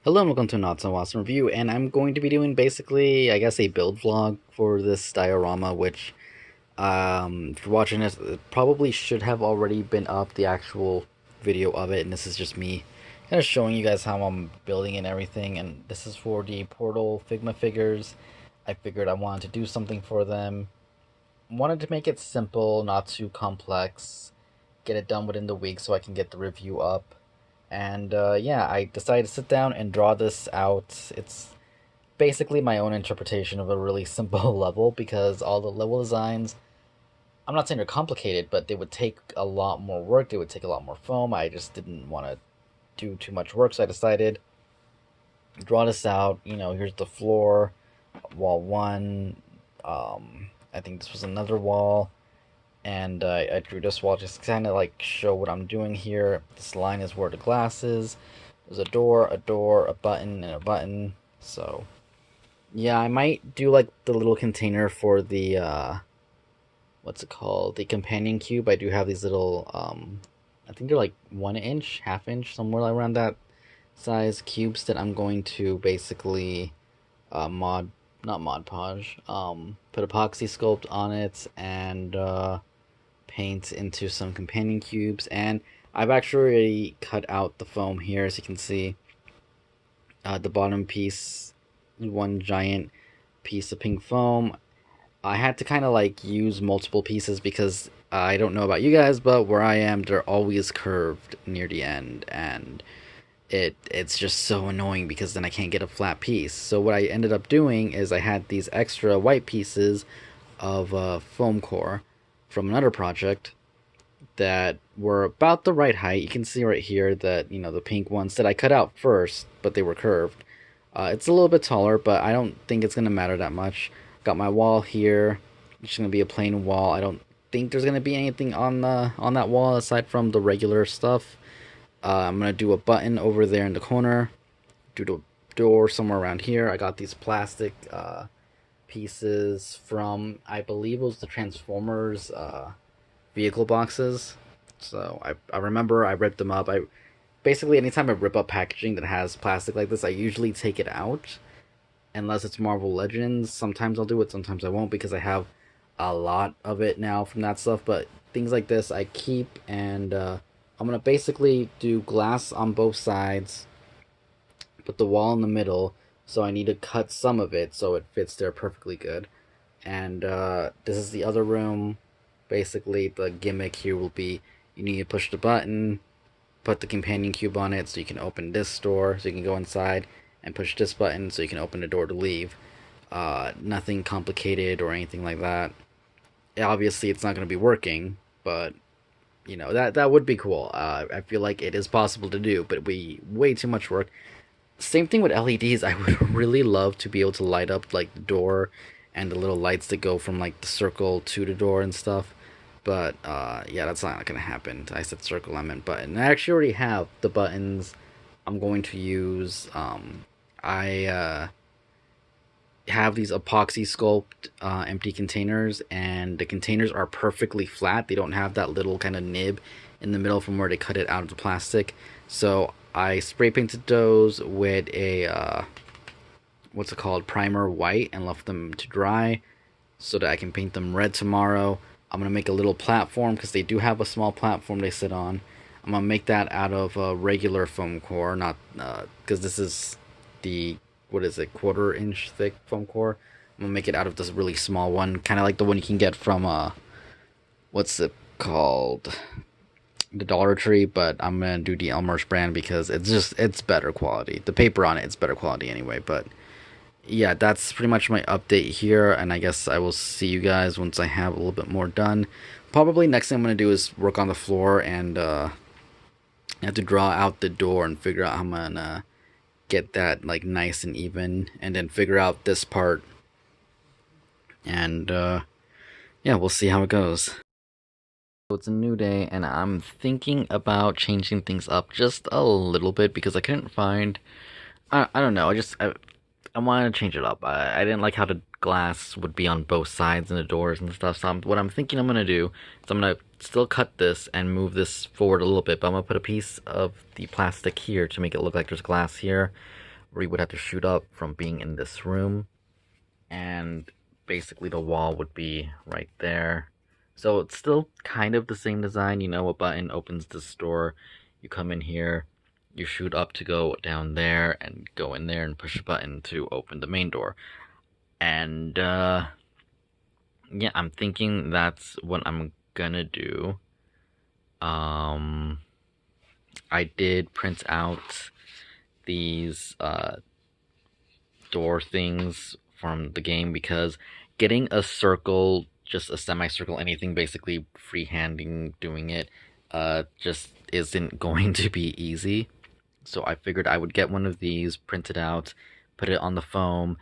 Hello and welcome to Not So Awesome Review, and I'm going to be doing basically, I guess, a build vlog for this diorama, which, if you're watching this, it probably should have already been up, the actual video of it, and this is just me kind of showing you guys how I'm building and everything, and this is for the Portal Figma figures. I figured I wanted to do something for them, wanted to make it simple, not too complex, get it done within the week so I can get the review up. And yeah, I decided to sit down and draw this out. It's basically my own interpretation of a really simple level because all the level designs, I'm not saying they're complicated, but they would take a lot more work. They would take a lot more foam. I just didn't want to do too much work, so I decided draw this out. Here's the floor, wall one. I think this was another wall, and I drew this wall just kind of like show what I'm doing here. This line is where the glass is. There's a door, a button, and a button. So yeah, I might do like the little container for the what's it called? The companion cube. I do have these little I think they're like 1 inch, half inch, somewhere around that size cubes that I'm going to basically mod not Mod Podge, put epoxy sculpt on it and paint into some companion cubes. And I've actually cut out the foam here, as you can see. The bottom piece, one giant piece of pink foam. I had to kind of like use multiple pieces because I don't know about you guys, but where I am, they're always curved near the end, and it's just so annoying because then I can't get a flat piece. So what I ended up doing is I had these extra white pieces of foam core from another project that were about the right height. You can see right here that, the pink ones that I cut out first, but they were curved. It's a little bit taller, but I don't think it's going to matter that much. Got my wall here. It's just going to be a plain wall. I don't think there's going to be anything on that wall aside from the regular stuff. I'm going to do a button over there in the corner. Do the door somewhere around here. I got these plastic pieces from, I believe it was the Transformers vehicle boxes. So I remember I ripped them up. I basically, anytime I rip up packaging that has plastic like this, I usually take it out unless it's Marvel Legends. Sometimes I'll do it, sometimes I won't because I have a lot of it now from that stuff. But things like this I keep, and I'm gonna basically do glass on both sides, put the wall in the middle. So I need to cut some of it so it fits there perfectly good. And this is the other room. Basically, the gimmick here will be you need to push the button, put the companion cube on it so you can open this door, so you can go inside, and push this button so you can open the door to leave. Nothing complicated or anything like that. Obviously, it's not going to be working, but that would be cool. I feel like it is possible to do, but we way too much work. Same thing with LEDs. I would really love to be able to light up like the door and the little lights that go from like the circle to the door and stuff. But yeah, that's not gonna happen. I said circle, I meant button. I actually already have the buttons I'm going to use. I have these epoxy sculpt empty containers, and the containers are perfectly flat. They don't have that little kind of nib in the middle from where they cut it out of the plastic. So I spray painted those with a what's it called, primer white, and left them to dry so that I can paint them red tomorrow. I'm gonna make a little platform because they do have a small platform they sit on. I'm gonna make that out of regular foam core, not because this is the, what is it, 1/4 inch thick foam core. I'm gonna make it out of this really small one, kind of like the one you can get from what's it called, the Dollar Tree, but I'm gonna do the Elmer's brand because it's better quality. The paper on it's better quality anyway. But yeah, that's pretty much my update here, and I guess I will see you guys once I have a little bit more done. Probably next thing I'm gonna do is work on the floor, and I have to draw out the door and figure out how I'm gonna get that like nice and even, and then figure out this part, and yeah, we'll see how it goes. So it's a new day, and I'm thinking about changing things up just a little bit because I couldn't find. I don't know. I wanted to change it up. I didn't like how the glass would be on both sides and the doors and stuff. So what I'm thinking I'm gonna do is I'm gonna still cut this and move this forward a little bit, but I'm gonna put a piece of the plastic here to make it look like there's glass here. where you would have to shoot up from being in this room, and basically the wall would be right there. So it's still kind of the same design, you know, a button opens this door, you come in here, you shoot up to go down there, and go in there and push a button to open the main door. And yeah, I'm thinking that's what I'm gonna do. Um, I did print out these door things from the game because getting a circle, just a semicircle, anything basically freehanding doing it, just isn't going to be easy. So I figured I would get one of these, print it out, put it on the foam,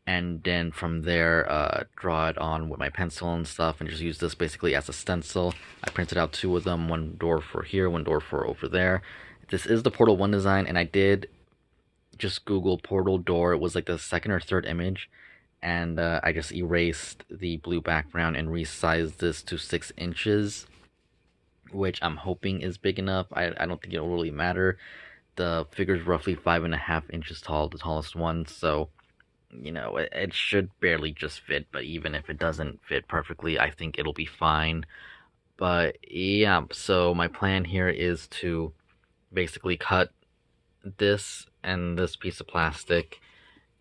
and then from there draw it on with my pencil and stuff, and just use this basically as a stencil. I printed out two of them, one door for here, one door for over there. This is the Portal 1 design, and I did just Google Portal door. It was like the second or third image, and I just erased the blue background and resized this to 6 inches, which I'm hoping is big enough. I don't think it'll really matter. The figure's roughly 5.5 inches tall, the tallest one, so you know it should barely just fit. But even if it doesn't fit perfectly, I think it'll be fine. But yeah, so my plan here is to basically cut this and this piece of plastic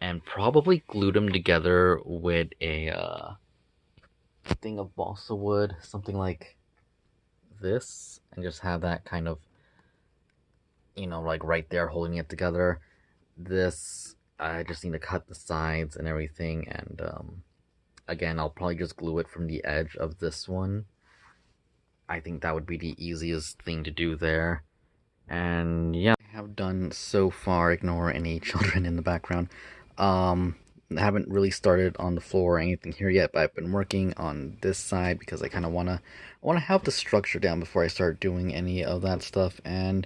and probably glue them together with a thing of balsa wood, something like this, and just have that kind of, you know, like right there holding it together. This, I just need to cut the sides and everything, and again, I'll probably just glue it from the edge of this one. I think that would be the easiest thing to do there. And yeah, I have done so far. Ignore any children in the background. I haven't really started on the floor or anything here yet, but I've been working on this side because I kind of wanna have the structure down before I start doing any of that stuff. And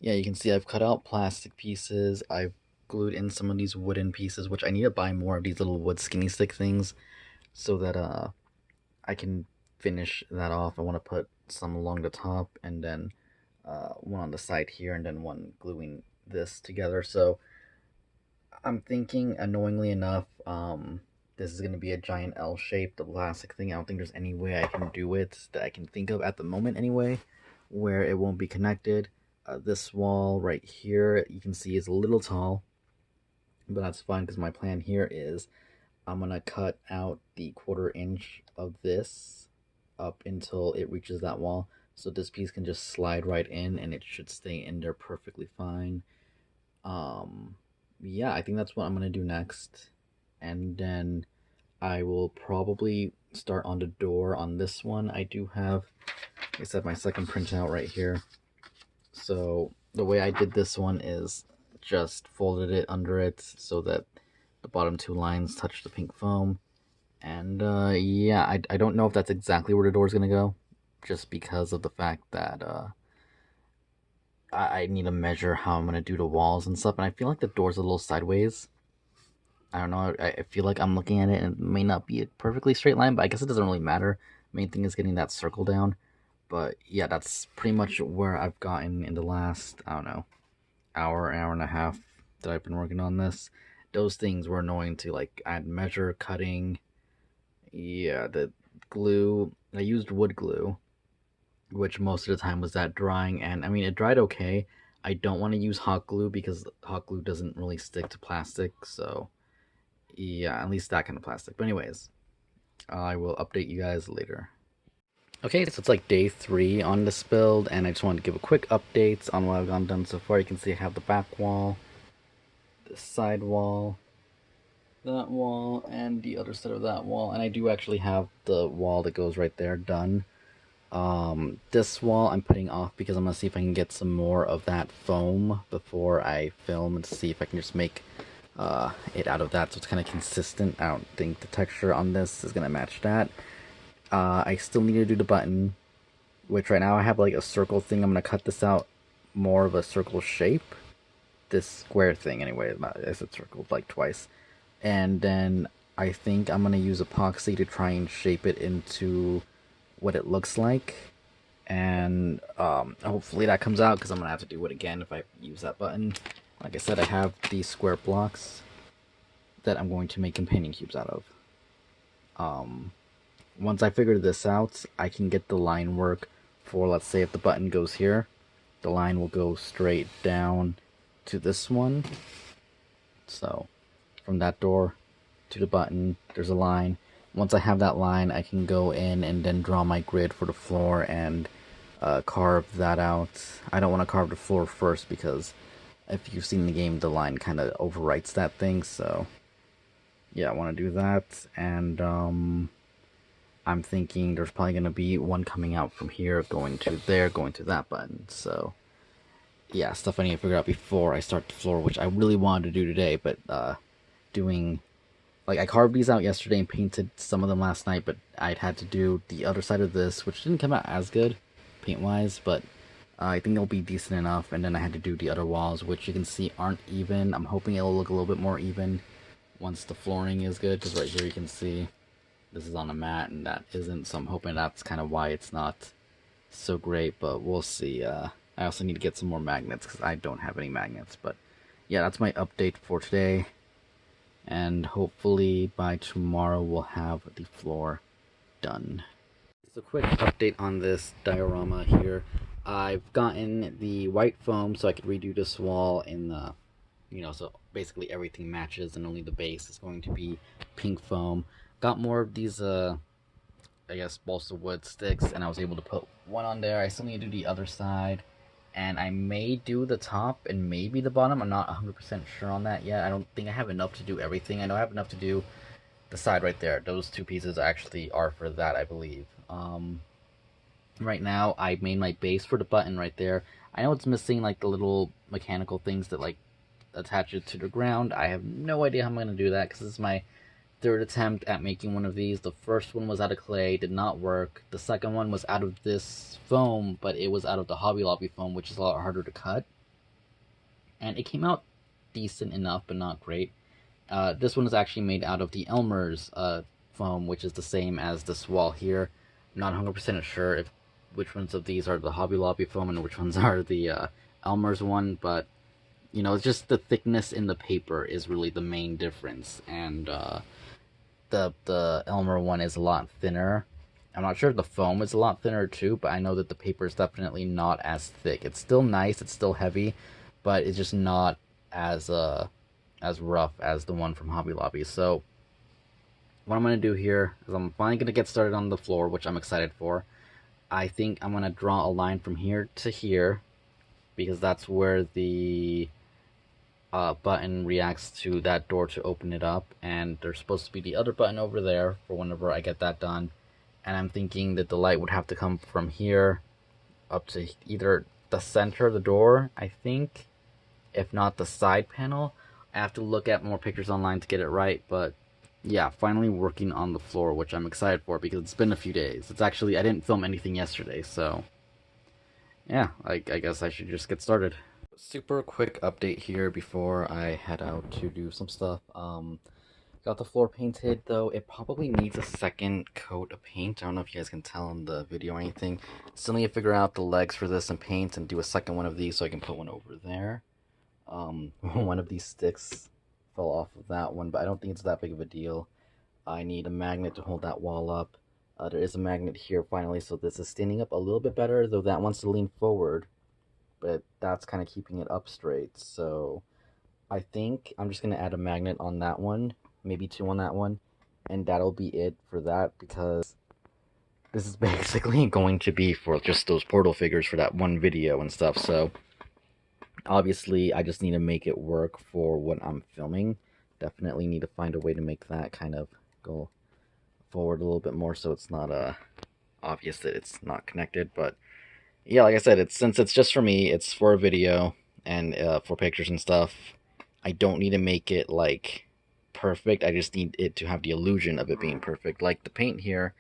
yeah, you can see I've cut out plastic pieces. I've glued in some of these wooden pieces, which I need to buy more of these little wood skinny stick things so that I can finish that off. I want to put some along the top, and then one on the side here, and then one gluing this together. So I'm thinking, annoyingly enough, this is going to be a giant L shape, the plastic thing. I don't think there's any way I can do it that I can think of at the moment anyway, where it won't be connected. This wall right here, you can see is a little tall, but that's fine because my plan here is I'm going to cut out the 1/4 inch of this up until it reaches that wall. So this piece can just slide right in and it should stay in there perfectly fine. Yeah, I think that's what I'm going to do next. And then I will probably start on the door on this one. I do have, like I said, my second printout right here. So the way I did this one is just folded it under it so that the bottom 2 lines touch the pink foam. And yeah, I don't know if that's exactly where the door is going to go, just because of the fact that I need to measure how I'm going to do the walls and stuff. And I feel like the door's a little sideways. I don't know, I feel like I'm looking at it and it may not be a perfectly straight line, but I guess it doesn't really matter. Main thing is getting that circle down. But yeah, that's pretty much where I've gotten in the last, I don't know, hour and a half that I've been working on this. Those things were annoying to like add measure, cutting. Yeah, the glue, I used wood glue, which most of the time was that drying, and I mean it dried okay. I don't want to use hot glue because hot glue doesn't really stick to plastic, so yeah, at least that kind of plastic. But anyways, I will update you guys later. Okay, so it's like day 3 on this build, and I just wanted to give a quick update on what I've gotten done so far. You can see I have the back wall, the side wall, that wall, and the other side of that wall, and I do actually have the wall that goes right there done. This wall I'm putting off because I'm gonna see if I can get some more of that foam before I film, and see if I can just make it out of that so it's kind of consistent. I don't think the texture on this is gonna match that. I still need to do the button, which right now I have like a circle thing. I'm gonna cut this out more of a circle shape. This square thing anyway, I said circle like twice. And then I think I'm gonna use epoxy to try and shape it into what it looks like. And hopefully that comes out, because I'm gonna have to do it again if I use that button. like I said, I have these square blocks that I'm going to make companion cubes out of. Once I figure this out, I can get the line work for, let's say if the button goes here, the line will go straight down to this one. So from that door to the button, there's a line. Once I have that line, I can go in and then draw my grid for the floor and carve that out. I don't want to carve the floor first because if you've seen the game, the line kind of overwrites that thing. So yeah, I want to do that. And I'm thinking there's probably going to be one coming out from here, going to there, going to that button. So yeah, stuff I need to figure out before I start the floor, which I really wanted to do today, but doing, like, I carved these out yesterday and painted some of them last night, but I'd had to do the other side of this, which didn't come out as good paint-wise, but I think it'll be decent enough. And then I had to do the other walls, which you can see aren't even. I'm hoping it'll look a little bit more even once the flooring is good, because right here you can see this is on a mat and that isn't, so I'm hoping that's kind of why it's not so great, but we'll see. I also need to get some more magnets because I don't have any magnets, but yeah, that's my update for today, and hopefully by tomorrow we'll have the floor done. Just a quick update on this diorama here. I've gotten the white foam so I could redo this wall in the, so basically everything matches and only the base is going to be pink foam. Got more of these, I guess, balsa wood sticks, and I was able to put one on there. I still need to do the other side, and I may do the top and maybe the bottom. I'm not 100% sure on that yet. I don't think I have enough to do everything. I know I have enough to do the side right there. Those two pieces actually are for that, I believe. Right now, I made my base for the button right there. I know it's missing, like, the little mechanical things that, like, attach it to the ground. I have no idea how I'm going to do that, because this is my third attempt at making one of these. The first one was out of clay, did not work. The second one was out of this foam, but it was out of the Hobby Lobby foam, which is a lot harder to cut. And it came out decent enough, but not great. This one is actually made out of the Elmer's foam, which is the same as this wall here. I'm not 100% sure if which ones of these are the Hobby Lobby foam and which ones are the Elmer's one, but it's just the thickness in the paper is really the main difference, and the Elmer one is a lot thinner. I'm not sure if the foam is a lot thinner too, but I know that the paper is definitely not as thick. It's still nice, it's still heavy, but it's just not as rough as the one from Hobby Lobby. So what I'm going to do here is I'm finally going to get started on the floor, which I'm excited for. I think I'm going to draw a line from here to here, because that's where the button reacts to that door to open it up, and there's supposed to be the other button over there for whenever I get that done. And I'm thinking that the light would have to come from here up to either the center of the door, I think, if not the side panel. I have to look at more pictures online to get it right, but yeah, finally working on the floor, which I'm excited for because it's been a few days. It's actually, I didn't film anything yesterday, so yeah, I guess I should just get started. Super quick update here before I head out to do some stuff. Got the floor painted, though it probably needs a second coat of paint. I don't know if you guys can tell in the video or anything. Still need to figure out the legs for this and paint and do a second one of these so I can put one over there. One of these sticks fell off of that one, but I don't think it's that big of a deal. I need a magnet to hold that wall up. There is a magnet here finally, so this is standing up a little bit better, though that wants to lean forward, but that's kind of keeping it up straight. So I think I'm just going to add a magnet on that one, maybe two on that one, and that'll be it for that, because this is basically going to be for just those portal figures for that one video and stuff. So obviously I just need to make it work for what I'm filming. Definitely need to find a way to make that kind of go forward a little bit more so it's not obvious that it's not connected. But yeah, like I said, since it's just for me, it's for a video and for pictures and stuff. I don't need to make it like perfect. I just need it to have the illusion of it being perfect. Like the paint here,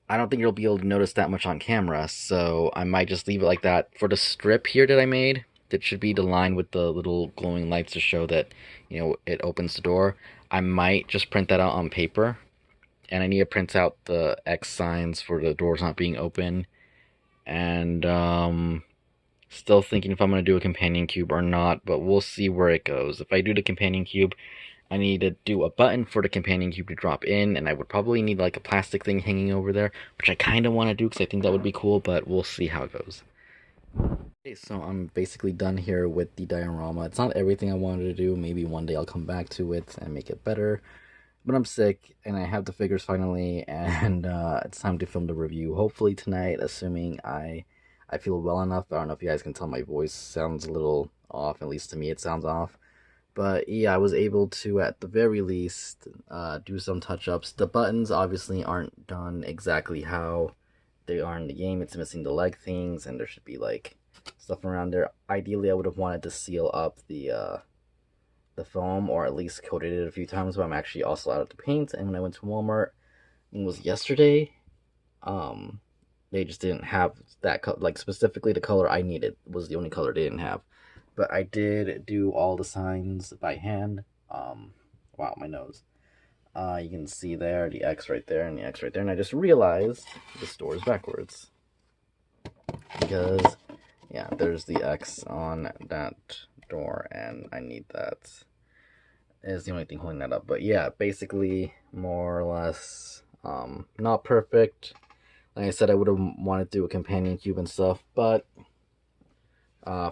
I don't think you'll be able to notice that much on camera, so I might just leave it like that. For the strip here that I made, that should be the line with the little glowing lights to show that, it opens the door. I might just print that out on paper, and I need to print out the X signs for the doors not being open. And Still thinking if I'm going to do a companion cube or not, but we'll see where it goes. If I do the companion cube, I need to do a button for the companion cube to drop in, and I would probably need like a plastic thing hanging over there, which I kind of want to do because I think that would be cool, but we'll see how it goes. Okay, so I'm basically done here with the diorama. It's not everything I wanted to do. Maybe one day I'll come back to it and make it better. But I'm sick, and I have the figures finally, and it's time to film the review. Hopefully tonight, assuming I feel well enough. I don't know if you guys can tell my voice sounds a little off. At least to me, it sounds off. But yeah, I was able to, at the very least, do some touch-ups. The buttons obviously aren't done exactly how they are in the game. It's missing the leg things, and there should be like stuff around there. Ideally, I would have wanted to seal up the foam, or at least coated it a few times, but I'm actually also out of the paint. And when I went to Walmart, it was yesterday, um, they just didn't have that like specifically the color I needed was the only color they didn't have. But I did do all the signs by hand. Wow, my nose. You can see there the X right there and the X right there, and I just realized the store is backwards because yeah, there's the X on that door, and I need that. Is the only thing holding that up. But yeah, basically more or less not perfect. Like I said, I would have wanted to do a companion cube and stuff, but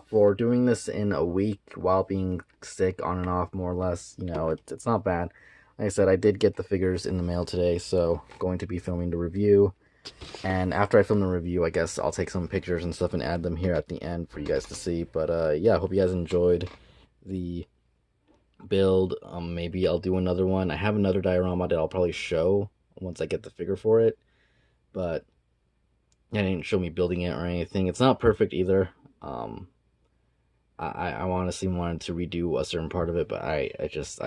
for doing this in a week while being sick on and off, more or less, you know, it's not bad. Like I said, I did get the figures in the mail today, so going to be filming the review. And after I film the review, I guess I'll take some pictures and stuff and add them here at the end for you guys to see. But yeah, I hope you guys enjoyed the build. Maybe I'll do another one. I have another diorama that I'll probably show once I get the figure for it, but yeah, they didn't show me building it or anything. It's not perfect either. I honestly wanted to redo a certain part of it, but I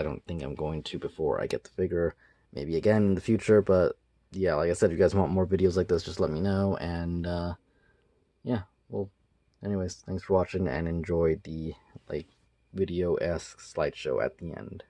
don't think I'm going to before I get the figure. Maybe again in the future, but yeah, like I said, if you guys want more videos like this, just let me know. And yeah, well, anyways, thanks for watching and enjoy the like video-esque slideshow at the end.